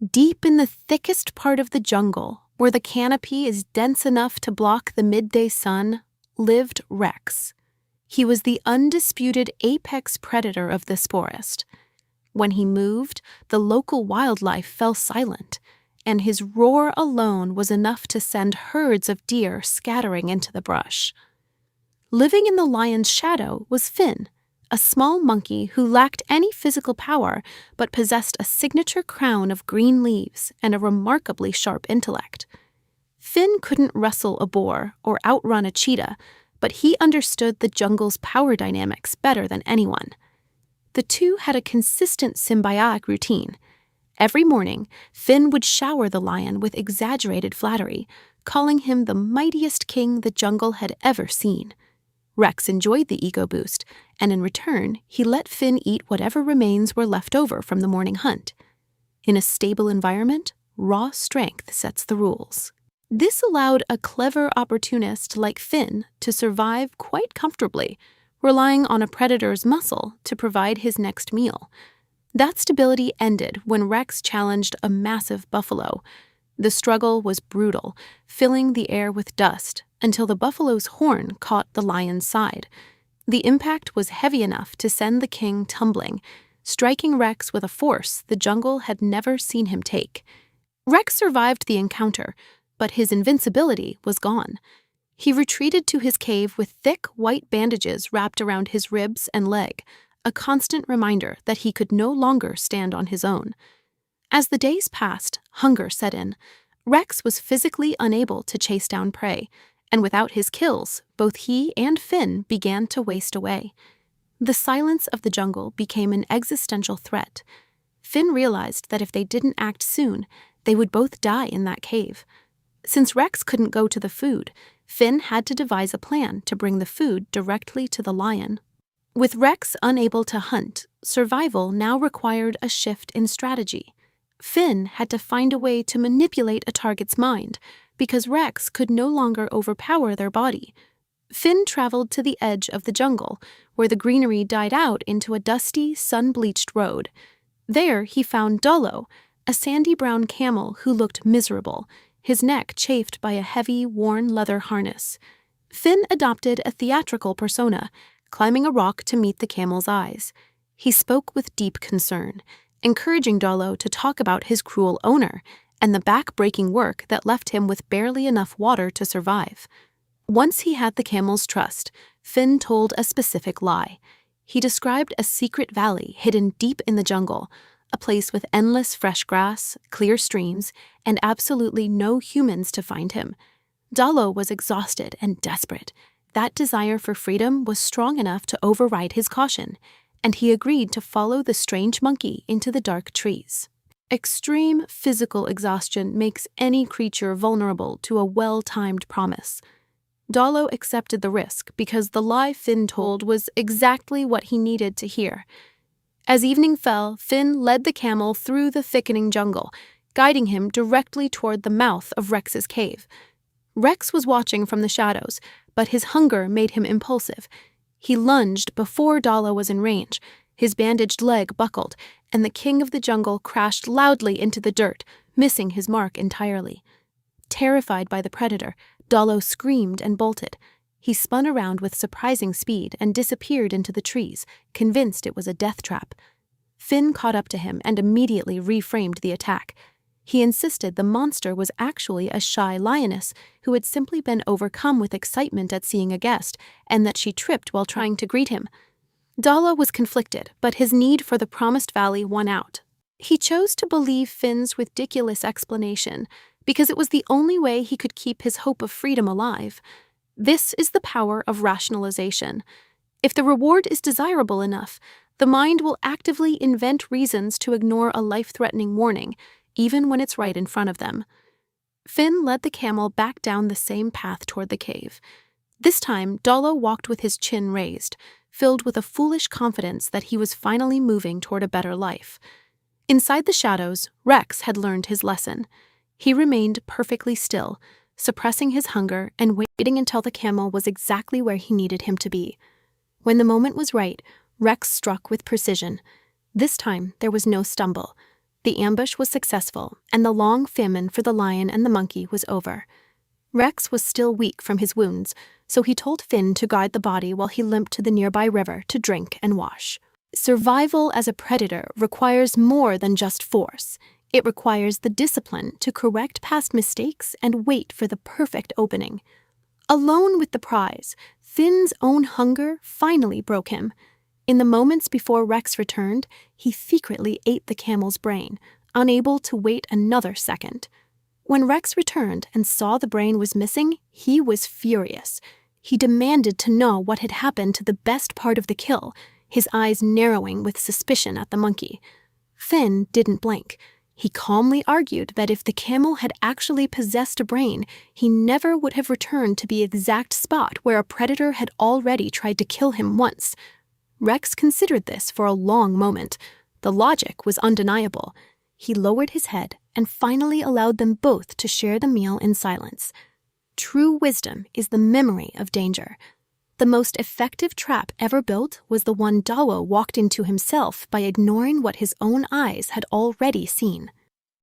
Deep in the thickest part of the jungle, where the canopy is dense enough to block the midday sun, lived Rex. He was the undisputed apex predator of this forest. When he moved, the local wildlife fell silent, and his roar alone was enough to send herds of deer scattering into the brush. Living in the lion's shadow was Finn, a small monkey who lacked any physical power but possessed a signature crown of green leaves and a remarkably sharp intellect. Finn couldn't wrestle a boar or outrun a cheetah, but he understood the jungle's power dynamics better than anyone. The two had a consistent symbiotic routine. Every morning, Finn would shower the lion with exaggerated flattery, calling him the mightiest king the jungle had ever seen. Rex enjoyed the ego boost, and in return, he let Finn eat whatever remains were left over from the morning hunt. In a stable environment, raw strength sets the rules. This allowed a clever opportunist like Finn to survive quite comfortably, relying on a predator's muscle to provide his next meal. That stability ended when Rex challenged a massive buffalo. The struggle was brutal, filling the air with dust until the buffalo's horn caught the lion's side. The impact was heavy enough to send the king tumbling, striking Rex with a force the jungle had never seen him take. Rex survived the encounter, but his invincibility was gone. He retreated to his cave with thick white bandages wrapped around his ribs and leg, a constant reminder that he could no longer stand on his own. As the days passed, hunger set in. Rex was physically unable to chase down prey, and without his kills, both he and Finn began to waste away. The silence of the jungle became an existential threat. Finn realized that if they didn't act soon, they would both die in that cave. Since Rex couldn't go to the food, Finn had to devise a plan to bring the food directly to the lion. With Rex unable to hunt, survival now required a shift in strategy. Finn had to find a way to manipulate a target's mind, because Rex could no longer overpower their body. Finn traveled to the edge of the jungle, where the greenery died out into a dusty, sun-bleached road. There he found Dalo, a sandy-brown camel who looked miserable, his neck chafed by a heavy, worn leather harness. Finn adopted a theatrical persona, climbing a rock to meet the camel's eyes. He spoke with deep concern, encouraging Dalo to talk about his cruel owner and the back-breaking work that left him with barely enough water to survive. Once he had the camel's trust, Finn told a specific lie. He described a secret valley hidden deep in the jungle, a place with endless fresh grass, clear streams, and absolutely no humans to find him. Dalo was exhausted and desperate. That desire for freedom was strong enough to override his caution, and he agreed to follow the strange monkey into the dark trees. Extreme physical exhaustion makes any creature vulnerable to a well-timed promise. Dalo accepted the risk because the lie Finn told was exactly what he needed to hear. As evening fell, Finn led the camel through the thickening jungle, guiding him directly toward the mouth of Rex's cave. Rex was watching from the shadows, but his hunger made him impulsive. He lunged before Dalo was in range. His bandaged leg buckled, and the king of the jungle crashed loudly into the dirt, missing his mark entirely. Terrified by the predator, Dalo screamed and bolted. He spun around with surprising speed and disappeared into the trees, convinced it was a death trap. Finn caught up to him and immediately reframed the attack. He insisted the monster was actually a shy lioness who had simply been overcome with excitement at seeing a guest, and that she tripped while trying to greet him. Dalo was conflicted, but his need for the promised valley won out. He chose to believe Finn's ridiculous explanation because it was the only way he could keep his hope of freedom alive. This is the power of rationalization. If the reward is desirable enough, the mind will actively invent reasons to ignore a life-threatening warning, even when it's right in front of them. Finn led the camel back down the same path toward the cave. This time, Dalo walked with his chin raised, filled with a foolish confidence that he was finally moving toward a better life. Inside the shadows, Rex had learned his lesson. He remained perfectly still, suppressing his hunger and waiting until the camel was exactly where he needed him to be. When the moment was right, Rex struck with precision. This time, there was no stumble. The ambush was successful, and the long famine for the lion and the monkey was over. Rex was still weak from his wounds, so he told Finn to guide the body while he limped to the nearby river to drink and wash. Survival as a predator requires more than just force. It requires the discipline to correct past mistakes and wait for the perfect opening. Alone with the prize, Finn's own hunger finally broke him. In the moments before Rex returned, he secretly ate the camel's brain, unable to wait another second. When Rex returned and saw the brain was missing, he was furious. He demanded to know what had happened to the best part of the kill, his eyes narrowing with suspicion at the monkey. Finn didn't blink. He calmly argued that if the camel had actually possessed a brain, he never would have returned to the exact spot where a predator had already tried to kill him once. Rex considered this for a long moment. The logic was undeniable. He lowered his head and finally allowed them both to share the meal in silence. True wisdom is the memory of danger. The most effective trap ever built was the one Dalo walked into himself by ignoring what his own eyes had already seen.